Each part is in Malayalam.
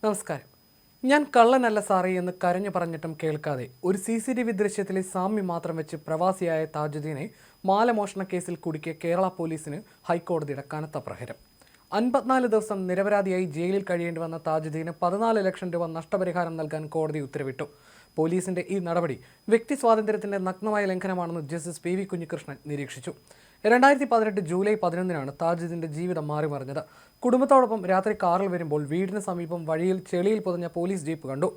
നമസ്കാരം. ഞാൻ കള്ളനല്ല സാറേ എന്ന് കരഞ്ഞു പറഞ്ഞിട്ടും കേൾക്കാതെ ഒരു CCTV ദൃശ്യത്തിലെ സാമ്യം മാത്രം വെച്ച് പ്രവാസിയായ താജുദ്ദീനെ മാലമോഷണ കേസിൽ കുടുക്കിയ കേരള പോലീസിന് ഹൈക്കോടതിയുടെ കനത്ത പ്രഹരം. 54 ദിവസം നിരപരാധിയായി ജയിലിൽ കഴിയേണ്ടി വന്ന താജുദ്ദീന് 14 ലക്ഷം രൂപ നഷ്ടപരിഹാരം നൽകാൻ കോടതി ഉത്തരവിട്ടു. പോലീസിന്റെ ഈ നടപടി വ്യക്തി സ്വാതന്ത്ര്യത്തിന്റെ നഗ്നമായ ലംഘനമാണെന്ന് ജസ്റ്റിസ് PV കുഞ്ഞികൃഷ്ണൻ നിരീക്ഷിച്ചു. 2018 ജൂലൈ 11 താജുദ്ദീന്റെ ജീവിതം മാറിമറിഞ്ഞത്. കുടുംബത്തോടൊപ്പം രാത്രി കാറിൽ വരുമ്പോൾ വീടിന് സമീപം വഴിയിൽ ചെളിയിൽ പൊതിഞ്ഞ പോലീസ് ജീപ്പ് കണ്ടു.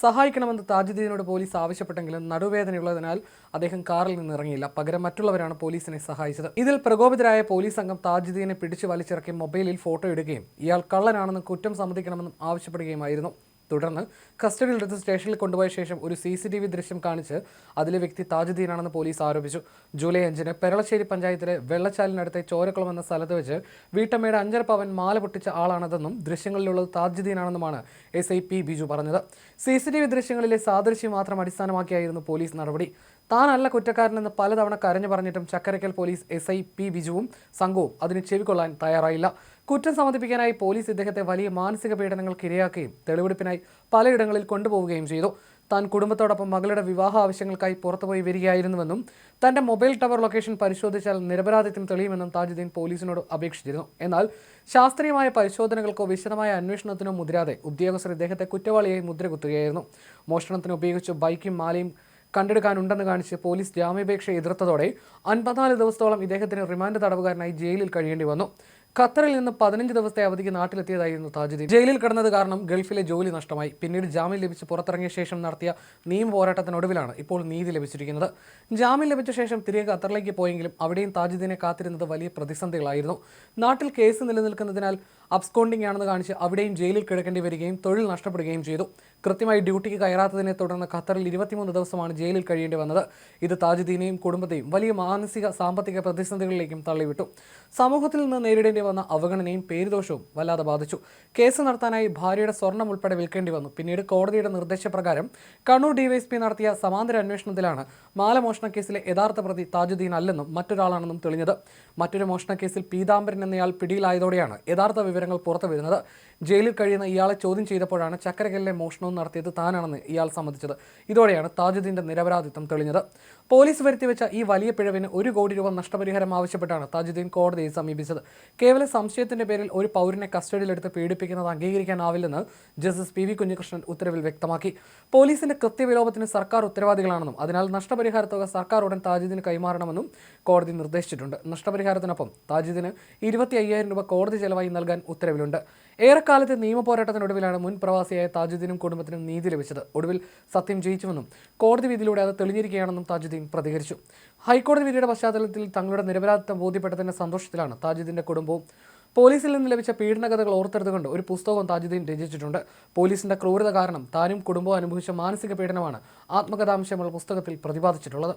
സഹായിക്കണമെന്ന് താജുദ്ദീനോട് പോലീസ് ആവശ്യപ്പെട്ടെങ്കിലും നടുവേദനയുള്ളതിനാൽ അദ്ദേഹം കാറിൽ നിന്ന് ഇറങ്ങിയില്ല. പകരം മറ്റുള്ളവരാണ് പോലീസിനെ സഹായിച്ചത്. ഇതിൽ പ്രകോപിതരായ പോലീസ് സംഘം താജുദ്ദീനെ പിടിച്ചു വലിച്ചിറക്കി മൊബൈലിൽ ഫോട്ടോ ഇടുകയും ഇയാൾ കള്ളനാണെന്ന് കുറ്റം സമ്മതിക്കണമെന്നും ആവശ്യപ്പെടുകയുമായിരുന്നു. തുടർന്ന് കസ്റ്റഡിയിലെടുത്ത് സ്റ്റേഷനിൽ കൊണ്ടുപോയ ശേഷം ഒരു CCTV ദൃശ്യം കാണിച്ച് അതിലെ വ്യക്തി താജുദ്ദീനാണെന്ന് പോലീസ് ആരോപിച്ചു. ജൂലൈ 5 പെരളശ്ശേരി പഞ്ചായത്തിലെ വെള്ളച്ചാലിനടുത്തെ ചോരക്കുളം എന്ന സ്ഥലത്ത് വെച്ച് വീട്ടമ്മയുടെ 5.5 പവൻ മാല പൊട്ടിച്ച ആളാണതെന്നും ദൃശ്യങ്ങളിലുള്ളത് താജുദ്ദീനാണെന്നുമാണ് SI P ബിജു പറഞ്ഞത്. CCTV ദൃശ്യങ്ങളിലെ സാദൃശ്യം മാത്രം അടിസ്ഥാനമാക്കിയായിരുന്നു പോലീസ് നടപടി. താനല്ല കുറ്റക്കാരനെന്ന് പലതവണ കരഞ്ഞു പറഞ്ഞിട്ടും ചക്കരക്കൽ പോലീസ് SI P ബിജുവും സംഘവും അതിന് ചെവിക്കൊള്ളാൻ തയ്യാറായില്ല. കുറ്റം സമ്മതിപ്പിക്കാനായി പോലീസ് ഇദ്ദേഹത്തെ വലിയ മാനസിക പീഡനങ്ങൾക്ക് ഇരയാക്കുകയും തെളിവെടുപ്പിനായി പലയിടങ്ങളിൽ കൊണ്ടുപോവുകയും ചെയ്തു. താൻ കുടുംബത്തോടൊപ്പം മകളുടെ വിവാഹ ആവശ്യങ്ങൾക്കായി പുറത്തുപോയി വരികയായിരുന്നുവെന്നും തന്റെ മൊബൈൽ ടവർ ലൊക്കേഷൻ പരിശോധിച്ചാൽ നിരപരാധിത്വം തെളിയുമെന്നും താജുദ്ദീൻ പോലീസിനോട് അപേക്ഷിച്ചിരുന്നു. എന്നാൽ ശാസ്ത്രീയമായ പരിശോധനകൾക്കോ വിശദമായ അന്വേഷണത്തിനോ മുതിരാതെ ഉദ്യോഗസ്ഥർ ഇദ്ദേഹത്തെ കുറ്റവാളിയായി മുദ്രകുത്തുകയായിരുന്നു. മോഷണത്തിന് ഉപയോഗിച്ച ബൈക്കും മാലയും കണ്ടെടുക്കാനുണ്ടെന്ന് കാണിച്ച് പോലീസ് ജാമ്യാപേക്ഷ എതിർത്തതോടെ 54 ദിവസത്തോളം ഇദ്ദേഹത്തിന് റിമാൻഡ് തടവുകാരനായി ജയിലിൽ കഴിയേണ്ടി വന്നു. ഖത്തറിൽ നിന്ന് 15 ദിവസത്തെ അവധിക്ക് നാട്ടിലെത്തിയതായിരുന്നു താജുദ്ദീൻ. ജയിലിൽ കിടന്നത് കാരണം ഗൾഫിലെ ജോലി നഷ്ടമായി. പിന്നീട് ജാമ്യം ലഭിച്ച് പുറത്തിറങ്ങിയ ശേഷം നടത്തിയ നിയമ പോരാട്ടത്തിനൊടുവിലാണ് ഇപ്പോൾ നീതി ലഭിച്ചിരിക്കുന്നത്. ജാമ്യം ലഭിച്ച ശേഷം തിരികെ ഖത്തറിലേക്ക് പോയെങ്കിലും അവിടെയും താജുദ്ദീനെ കാത്തിരുന്നത് വലിയ പ്രതിസന്ധികളായിരുന്നു. നാട്ടിൽ കേസ് നിലനിൽക്കുന്നതിനാൽ അബ്സ്കോണ്ടിംഗ് ആണെന്ന് കാണിച്ച് അവിടെയും ജയിലിൽ കിടക്കേണ്ടി വരികയും തൊഴിൽ നഷ്ടപ്പെടുകയും ചെയ്തു. കൃത്യമായി ഡ്യൂട്ടിക്ക് കയറാത്തതിനെ തുടർന്ന് ഖത്തറിൽ 23 ദിവസമാണ് ജയിലിൽ കഴിയേണ്ടി വന്നത്. ഇത് താജുദ്ദീനെയും കുടുംബത്തെയും വലിയ മാനസിക സാമ്പത്തിക പ്രതിസന്ധികളിലേക്കും തള്ളിവിട്ടു. സമൂഹത്തിൽ നിന്ന് നേരിടേണ്ടി വന്ന അവഗണനയും പേരുദോഷവും വല്ലാതെ ബാധിച്ചു. കേസ് നടത്താനായി ഭാര്യയുടെ സ്വർണം ഉൾപ്പെടെ വിൽക്കേണ്ടി വന്നു. പിന്നീട് കോടതിയുടെ നിർദ്ദേശപ്രകാരം കണ്ണൂർ DYSP നടത്തിയ സമാന്തര അന്വേഷണത്തിലാണ് മാലമോഷണ കേസിലെ യഥാർത്ഥ പ്രതി താജുദ്ദീൻ അല്ലെന്നും മറ്റൊരാളാണെന്നും തെളിഞ്ഞത്. മറ്റൊരു മോഷണ കേസിൽ പീതാംബരൻ എന്നയാൾ പിടിയിലായതോടെയാണ് യഥാർത്ഥ വിവരങ്ങൾ പുറത്തു വരുന്നത്. ജയിലിൽ കഴിയുന്ന ഇയാളെ ചോദ്യം ചെയ്തപ്പോഴാണ് ചക്കരക്കല്ലിലെ മോഷണവും നടത്തിയത് താനാണെന്ന് ഇയാൾ സമ്മതിച്ചത്. ഇതോടെയാണ് താജുദ്ദീന്റെ നിരപരാധിത്വം തെളിഞ്ഞത്. പോലീസ് വരുത്തിവെച്ച ഈ വലിയ പിഴവിന് 1 കോടി രൂപ നഷ്ടപരിഹാരം ആവശ്യപ്പെട്ടാണ് താജുദ്ദീൻ കോടതിയെ സമീപിച്ചത്. കേവല സംശയത്തിന്റെ പേരിൽ ഒരു പൗരനെ കസ്റ്റഡിയിലെടുത്ത് പീഡിപ്പിക്കുന്നത് അംഗീകരിക്കാനാവില്ലെന്ന് ജസ്റ്റിസ് PV കുഞ്ഞികൃഷ്ണൻ ഉത്തരവിൽ വ്യക്തമാക്കി. പോലീസിന്റെ കൃത്യവിലോപത്തിന് സർക്കാർ ഉത്തരവാദികളാണെന്നും അതിനാൽ നഷ്ടപരിഹാര തുക സർക്കാർ ഉടൻ താജുദ്ദീന് കൈമാറണമെന്നും കോടതി നിർദ്ദേശിച്ചിട്ടുണ്ട്. നഷ്ടപരിഹാരത്തിനൊപ്പം താജുദ്ദീന് 25,000 രൂപ കോടതി ചെലവായി നൽകാൻ ഉത്തരവിലുണ്ട്. ഏറെക്കാലത്തെ നിയമ പോരാട്ടത്തിനൊടുവിലാണ് മുൻ പ്രവാസിയായ താജുദ്ദീനും കുടുംബത്തിനും നീതി ലഭിച്ചത്. ഒടുവിൽ സത്യം ജയിച്ചുവെന്നും കോടതി വിധിയിലൂടെ അത് തെളിഞ്ഞിരിക്കുകയാണെന്നും താജുദ്ദീൻ പ്രതികരിച്ചു. ഹൈക്കോടതി വിധിയുടെ പശ്ചാത്തലത്തിൽ തങ്ങളുടെ നിരപരാധിത്വം ബോധ്യപ്പെട്ടതിന്റെ സന്തോഷത്തിലാണ് താജുദ്ദീന്റെ കുടുംബവും. പോലീസിൽ നിന്ന് ലഭിച്ച പീഡനകഥകൾ ഓർത്തെടുത്തുകൊണ്ട് ഒരു പുസ്തകവും താജുദ്ദീൻ രചിച്ചിട്ടുണ്ട്. പോലീസിന്റെ ക്രൂരത കാരണം താനും കുടുംബവും അനുഭവിച്ച മാനസിക പീഡനമാണ് ആത്മകഥാംശമുള്ള പുസ്തകത്തിൽ പ്രതിപാദിച്ചിട്ടുള്ളത്.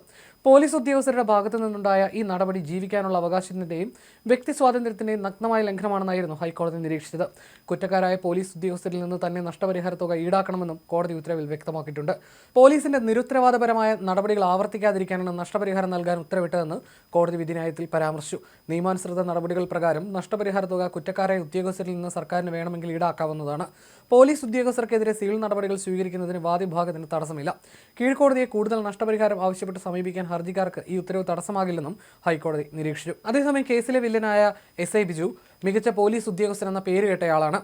പോലീസ് ഉദ്യോഗസ്ഥരുടെ ഭാഗത്തു നിന്നുണ്ടായ ഈ നടപടി ജീവിക്കാനുള്ള അവകാശത്തിന്റെയും വ്യക്തി സ്വാതന്ത്ര്യത്തിന്റെയും നഗ്നമായ ലംഘനമാണെന്നായിരുന്നു ഹൈക്കോടതി നിരീക്ഷിച്ചത്. കുറ്റക്കാരായ പോലീസ് ഉദ്യോഗസ്ഥരിൽ നിന്ന് തന്നെ നഷ്ടപരിഹാര തുക ഈടാക്കണമെന്നും കോടതി ഉത്തരവിൽ വ്യക്തമാക്കിയിട്ടുണ്ട്. പോലീസിന്റെ നിരുത്തരവാദപരമായ നടപടികൾ ആവർത്തിക്കാതിരിക്കാനാണ് നഷ്ടപരിഹാരം നൽകാൻ ഉത്തരവിട്ടതെന്ന് കോടതി വിധിന്യായത്തിൽ പരാമർശിച്ചു. നിയമാനുസൃത നടപടികൾ പ്രകാരം നഷ്ടപരിഹാര തുക കുറ്റക്കാരായ ഉദ്യോഗസ്ഥരിൽ നിന്ന് സർക്കാരിന് വേണമെങ്കിൽ ഈടാക്കാവുന്നതാണ്. പോലീസ് ഉദ്യോഗസ്ഥർക്കെതിരെ സിവിൽ നടപടികൾ സ്വീകരിക്കുന്നതിന് വാദിഭാഗത്തിന് തടസ്സമില്ല. കീഴ്ക്കോടതിയെ കൂടുതൽ നഷ്ടപരിഹാരം ആവശ്യപ്പെട്ട് സമീപിക്കാൻ ഹർജിക്കാർക്ക് ഈ ഉത്തരവ് തടസ്സമാകില്ലെന്നും ഹൈക്കോടതി നിരീക്ഷിച്ചു. അതേസമയം കേസിലെ വില്ലനായ SI ബിജു മികച്ച പോലീസ് ഉദ്യോഗസ്ഥൻ എന്ന പേര് കേട്ടയാളാണ്.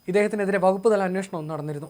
ഇദ്ദേഹത്തിനെതിരെ വകുപ്പ് തല അന്വേഷണവും നടന്നിരുന്നു.